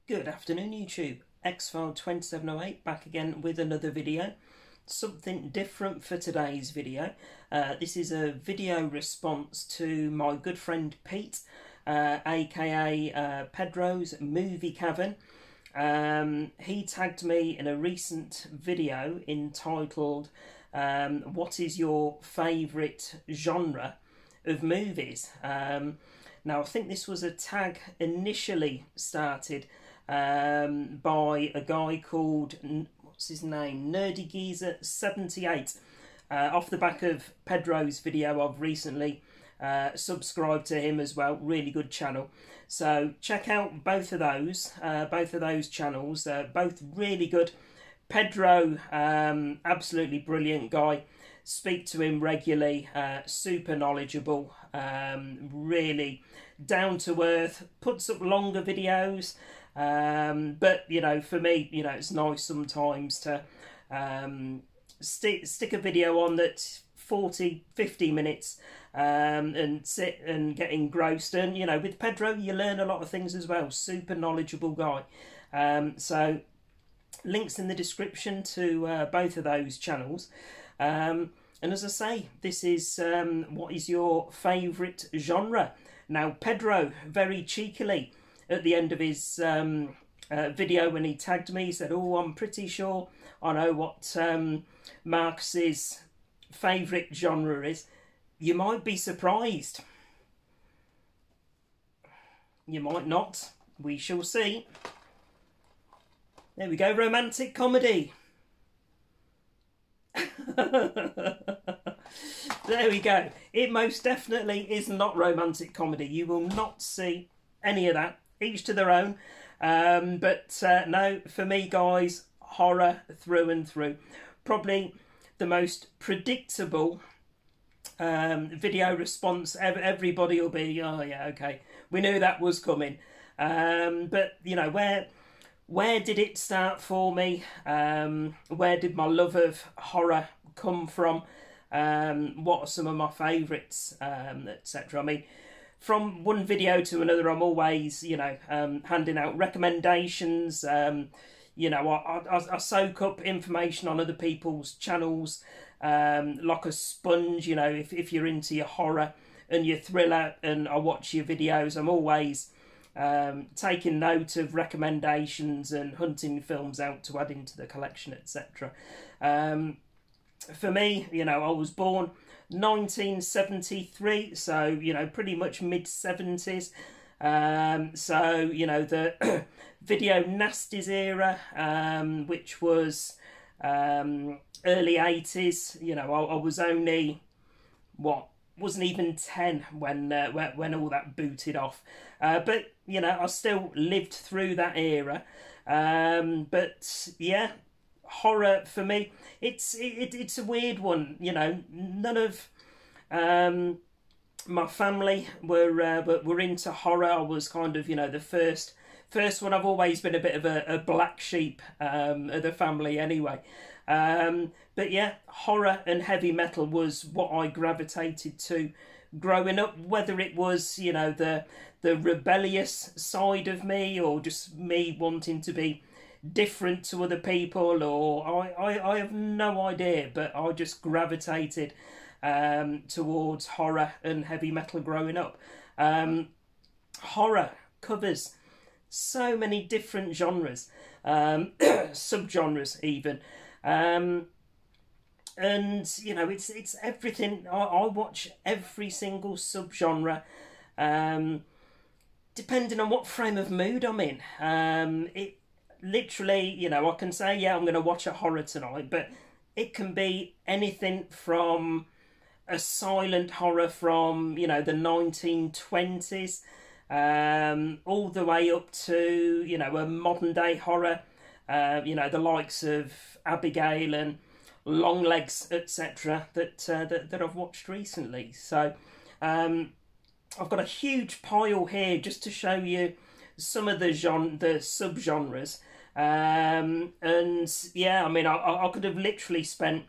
Good afternoon YouTube, Xfile2708 back again with another video. Something different for today's video. This is a video response to my good friend Pete, aka Pedro's Movie Cavern. He tagged me in a recent video entitled what is your favourite genre of movies? Now I think this was a tag initially started by a guy called, what's his name, Nerdy Geezer 78, off the back of Pedro's video. I've recently subscribed to him as well. Really good channel, so check out both of those channels. Both really good. Pedro, absolutely brilliant guy. Speak to him regularly. Super knowledgeable, really down to earth. Puts up longer videos. But you know, for me, you know, it's nice sometimes to stick a video on that's 40-50 minutes and sit and get engrossed. And you know, with Pedro you learn a lot of things as well. Super knowledgeable guy. So links in the description to both of those channels. And as I say, this is what is your favourite genre? Now Pedro very cheekily at the end of his video, when he tagged me, he said, "Oh, I'm pretty sure I know what Marcus's favourite genre is." You might be surprised. You might not. We shall see. There we go, romantic comedy. There we go. It most definitely is not romantic comedy. You will not see any of that. Each to their own. But no, for me, guys, horror through and through. Probably the most predictable video response ever. Everybody will be, oh yeah, okay, we knew that was coming. But you know, where did it start for me? Where did my love of horror come from? What are some of my favourites, etc. I mean, from one video to another, I'm always, you know, handing out recommendations. You know, I soak up information on other people's channels like a sponge. You know, if you're into your horror and your thriller and I watch your videos, I'm always taking note of recommendations and hunting films out to add into the collection, etc. For me, you know, I was born 1973, so you know, pretty much mid-70s. So you know, the video nasties era, which was early 80s. You know, I was only wasn't even 10 when all that booted off. But you know, I still lived through that era. But yeah, horror for me, it's a weird one. You know, none of my family were into horror. I was kind of, you know, the first one. I've always been a bit of a black sheep of the family anyway. But yeah, horror and heavy metal was what I gravitated to growing up, whether it was, you know, the rebellious side of me or just me wanting to be different to other people, or I have no idea, but I just gravitated towards horror and heavy metal growing up. Horror covers so many different genres, subgenres even, and you know, it's everything. I watch every single subgenre, depending on what frame of mood I'm in. It literally, you know, I can say, yeah, I'm going to watch a horror tonight, but it can be anything from a silent horror from, you know, the 1920s, all the way up to, you know, a modern day horror, you know, the likes of Abigail and Longlegs, etc. that I've watched recently. So I've got a huge pile here just to show you some of the subgenres. And yeah, I mean, I could have literally spent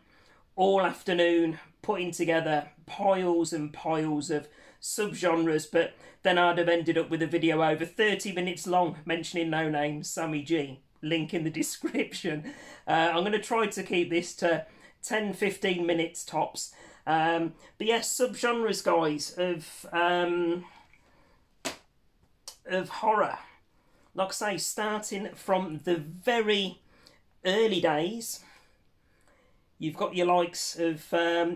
all afternoon putting together piles and piles of subgenres, but then I'd have ended up with a video over 30 minutes long mentioning no names, Sammy G. Link in the description. I'm going to try to keep this to 10-15 minutes tops. But yes, subgenres, guys, of horror. Like I say, starting from the very early days, you've got your likes of,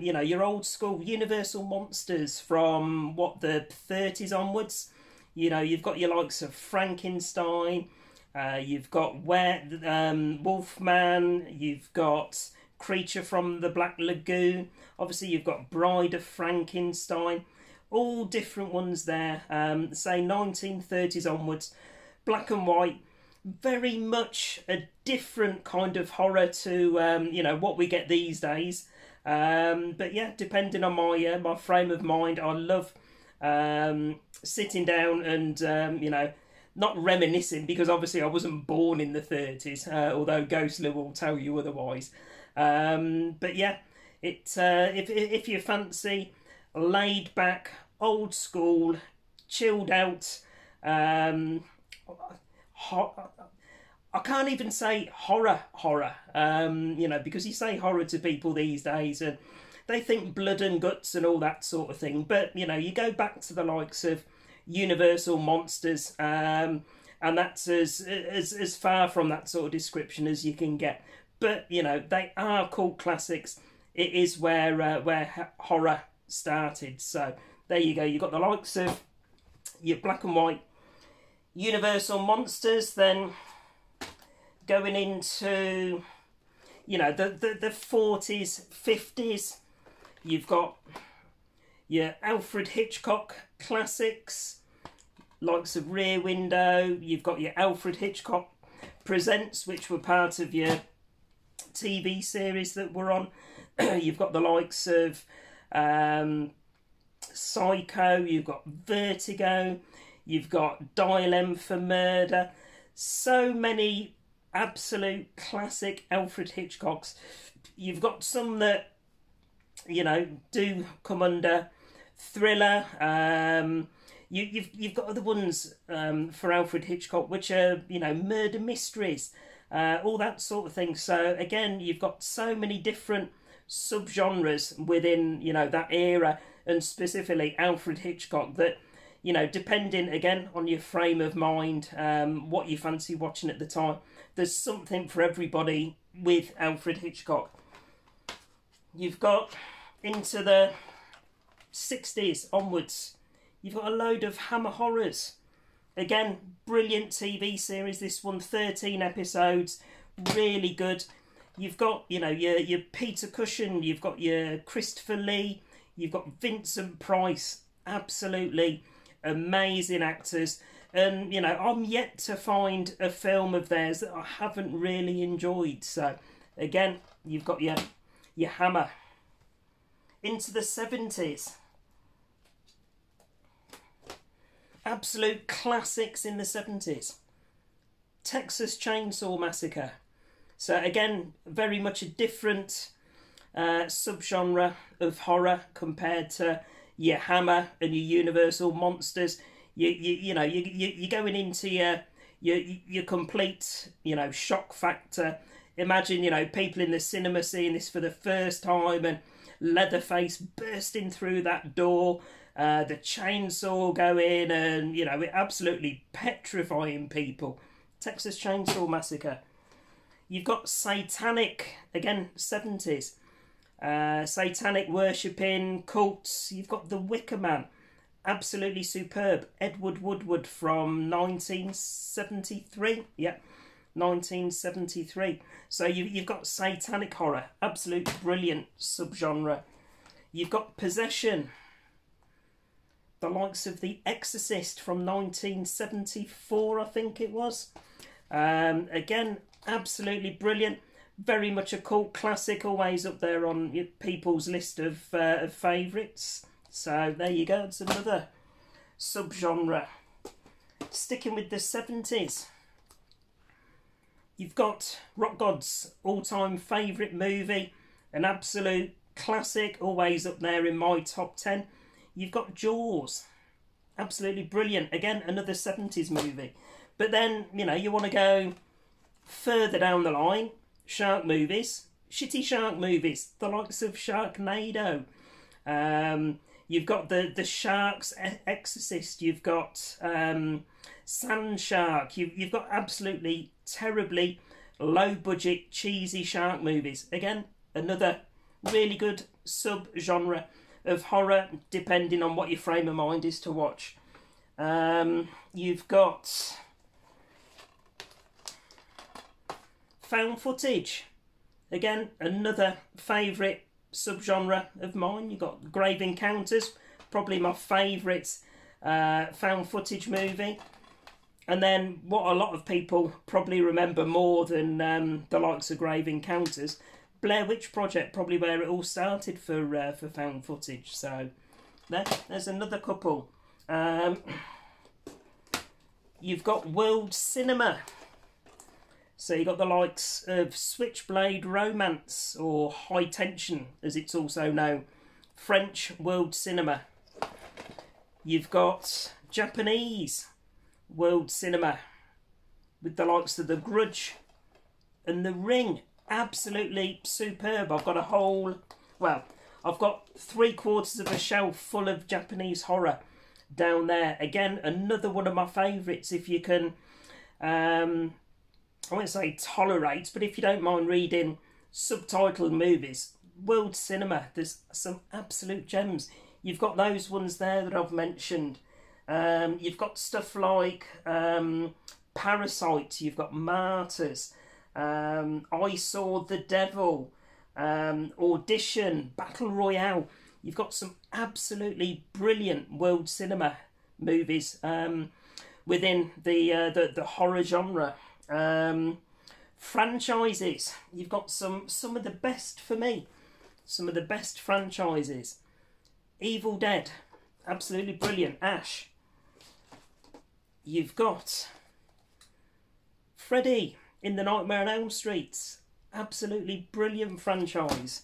you know, your old school Universal monsters from, what, the 30s onwards. You know, you've got your likes of Frankenstein, you've got Wolfman, you've got Creature from the Black Lagoon, obviously you've got Bride of Frankenstein, all different ones there, say 1930s onwards, black and white, very much a different kind of horror to, you know, what we get these days. But yeah, depending on my my frame of mind, I love sitting down and, you know, not reminiscing, because obviously I wasn't born in the 30s, although Ghostly will tell you otherwise. But yeah, if you fancy laid back, old school, chilled out, I can't even say horror, you know, because you say horror to people these days and they think blood and guts and all that sort of thing. But, you know, you go back to the likes of Universal monsters, and that's as far from that sort of description as you can get. But, you know, they are cult classics. It is where horror started. So there you go. You've got the likes of your black and white Universal monsters, then going into, you know, the 40s, 50s. You've got your Alfred Hitchcock classics, likes of Rear Window. You've got your Alfred Hitchcock Presents, which were part of your TV series that were on. You've got the likes of Psycho, you've got Vertigo, you've got Dial M for Murder. So many absolute classic Alfred Hitchcocks. You've got some that, you know, do come under thriller. You've got other ones for Alfred Hitchcock, which are, you know, murder mysteries, all that sort of thing. So again, you've got so many different subgenres within, you know, that era, and specifically Alfred Hitchcock, that, you know, depending again on your frame of mind, what you fancy watching at the time, there's something for everybody with Alfred Hitchcock. You've got into the 60s onwards, you've got a load of Hammer horrors. Again, brilliant TV series, this one, 13 episodes, really good. You've got, you know, your Peter Cushing, you've got your Christopher Lee, you've got Vincent Price, absolutely amazing actors. And, you know, I'm yet to find a film of theirs that I haven't really enjoyed. So, again, you've got your Hammer. Into the 70s. Absolute classics in the 70s. Texas Chainsaw Massacre. So again, very much a different subgenre of horror compared to your Hammer and your Universal monsters. You know, you're going into your complete, you know, shock factor. Imagine, you know, people in the cinema seeing this for the first time and Leatherface bursting through that door, the chainsaw going, and, you know, it absolutely petrifying people. Texas Chainsaw Massacre. You've got satanic, again, 70s. Satanic worshipping, cults. You've got The Wicker Man. Absolutely superb. Edward Woodward from 1973. Yeah, 1973. So you've got satanic horror. Absolute brilliant subgenre. You've got possession. The likes of The Exorcist from 1974, I think it was. Again, absolutely brilliant. Very much a cult classic, always up there on people's list of favourites. So there you go, it's another subgenre. Sticking with the 70s, you've got Rock God's all-time favourite movie, an absolute classic, always up there in my top 10. You've got Jaws. Absolutely brilliant. Again, another 70s movie. But then, you know, you want to go further down the line. Shark movies. Shitty shark movies. The likes of Sharknado. You've got the Shark's Exorcist. You've got Sand Shark. You've got absolutely terribly low-budget, cheesy shark movies. Again, another really good sub-genre of horror, depending on what your frame of mind is to watch. You've got found footage. Again, another favourite subgenre of mine. You've got Grave Encounters, probably my favourite found footage movie. And then what a lot of people probably remember more than the likes of Grave Encounters, Blair Witch Project, probably where it all started for found footage. So there's another couple. You've got world cinema. So you've got the likes of Switchblade Romance, or High Tension as it's also known, French world cinema. You've got Japanese world cinema with the likes of The Grudge and The Ring. Absolutely superb. I've got a whole, well, I've got 3/4 of a shelf full of Japanese horror down there. Again, another one of my favourites if you can, I won't say tolerate, but if you don't mind reading subtitled movies, world cinema, there's some absolute gems. You've got those ones there that I've mentioned. You've got stuff like Parasite, you've got Martyrs, I Saw the Devil, Audition, Battle Royale. You've got some absolutely brilliant world cinema movies within the horror genre. Franchises. You've got some of the best, for me, some of the best franchises. Evil Dead, absolutely brilliant. Ash. You've got Freddy in the Nightmare on Elm Street, absolutely brilliant franchise.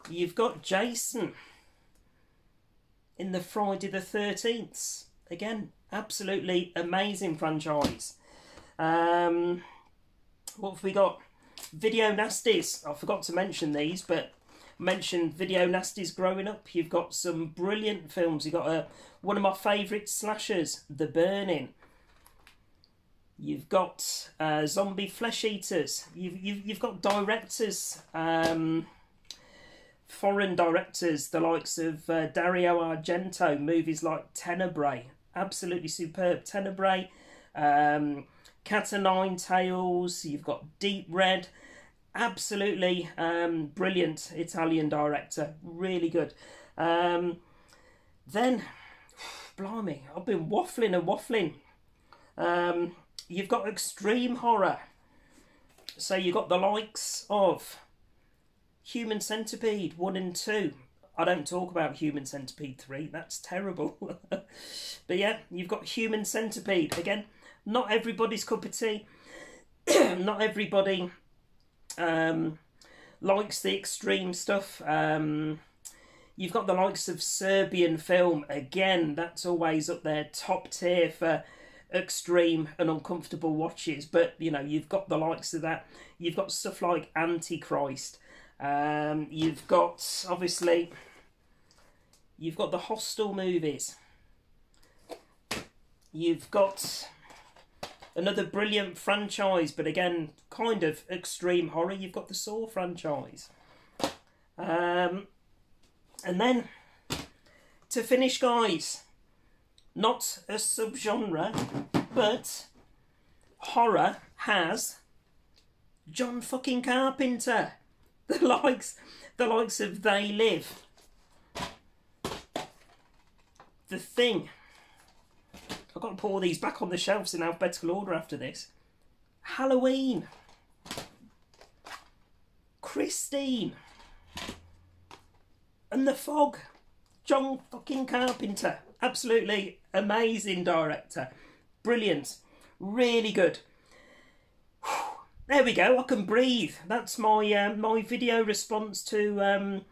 You've got Jason in the Friday the 13th, again, absolutely amazing franchise. What have we got? Video Nasties. I forgot to mention these, but mentioned Video Nasties growing up. You've got some brilliant films. You've got one of my favourite slashers, The Burning. You've got Zombie Flesh Eaters. You've got directors, foreign directors, the likes of Dario Argento. Movies like Tenebrae, absolutely superb. Tenebrae, Cat o' Nine Tails. You've got Deep Red. Absolutely brilliant Italian director, really good. Then, blimey, I've been waffling and waffling. You've got extreme horror. So you've got the likes of Human Centipede 1 and 2. I don't talk about Human Centipede 3, that's terrible. But yeah, you've got Human Centipede. Again, not everybody's cup of tea. Not everybody likes the extreme stuff. You've got the likes of Serbian film. Again, that's always up there, top tier for extreme and uncomfortable watches. But, you know, you've got the likes of that. You've got stuff like Antichrist. You've got, obviously, you've got the Hostel movies. You've got another brilliant franchise, but again, kind of extreme horror. You've got the Saw franchise. And then, to finish, guys, not a subgenre, but horror has John fucking Carpenter. The likes of They Live, The Thing. I've got to put all these back on the shelves in alphabetical order after this. Halloween. Christine. And The Fog. John fucking Carpenter. Absolutely amazing director. Brilliant. Really good. There we go. I can breathe. That's my my video response to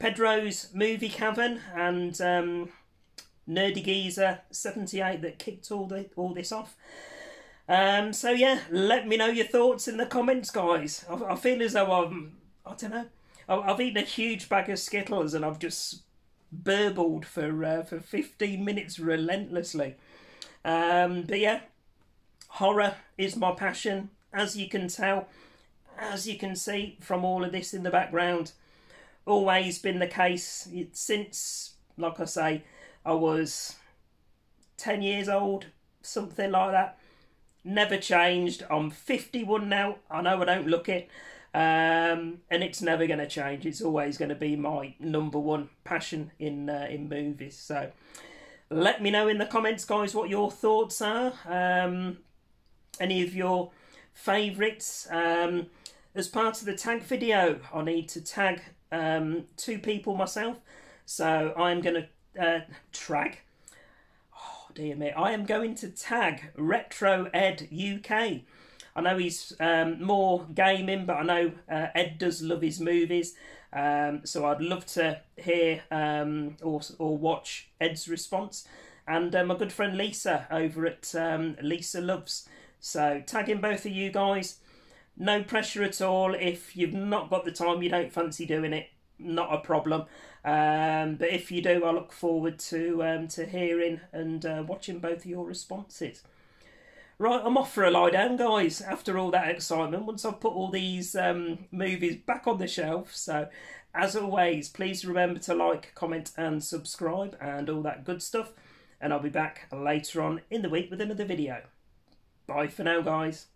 Pedro's movie Cavern and Nerdy Geezer 78 that kicked all this off. So yeah, let me know your thoughts in the comments, guys. I feel as though I don't know, I've eaten a huge bag of Skittles and I've just burbled for 15 minutes relentlessly. But yeah, horror is my passion, as you can tell, as you can see from all of this in the background. Always been the case since, like I say, I was 10 years old, something like that. Never changed. I'm 51 now. I know I don't look it. And it's never going to change. It's always going to be my #1 passion in movies. So let me know in the comments, guys, what your thoughts are. Any of your favourites. As part of the tag video, I need to tag 2 people myself. So I'm going to dear me, I am going to tag Retro Ed UK. I know he's more gaming, but I know Ed does love his movies. So I'd love to hear or watch Ed's response. And my good friend Lisa over at Lisa Loves. So tagging both of you guys. No pressure at all. If you've not got the time, you don't fancy doing it, not a problem. But if you do, I look forward to hearing and watching both of your responses. Right, I'm off for a lie down, guys, after all that excitement, once I've put all these movies back on the shelf. So, as always, please remember to like, comment and subscribe and all that good stuff. And I'll be back later on in the week with another video. Bye for now, guys.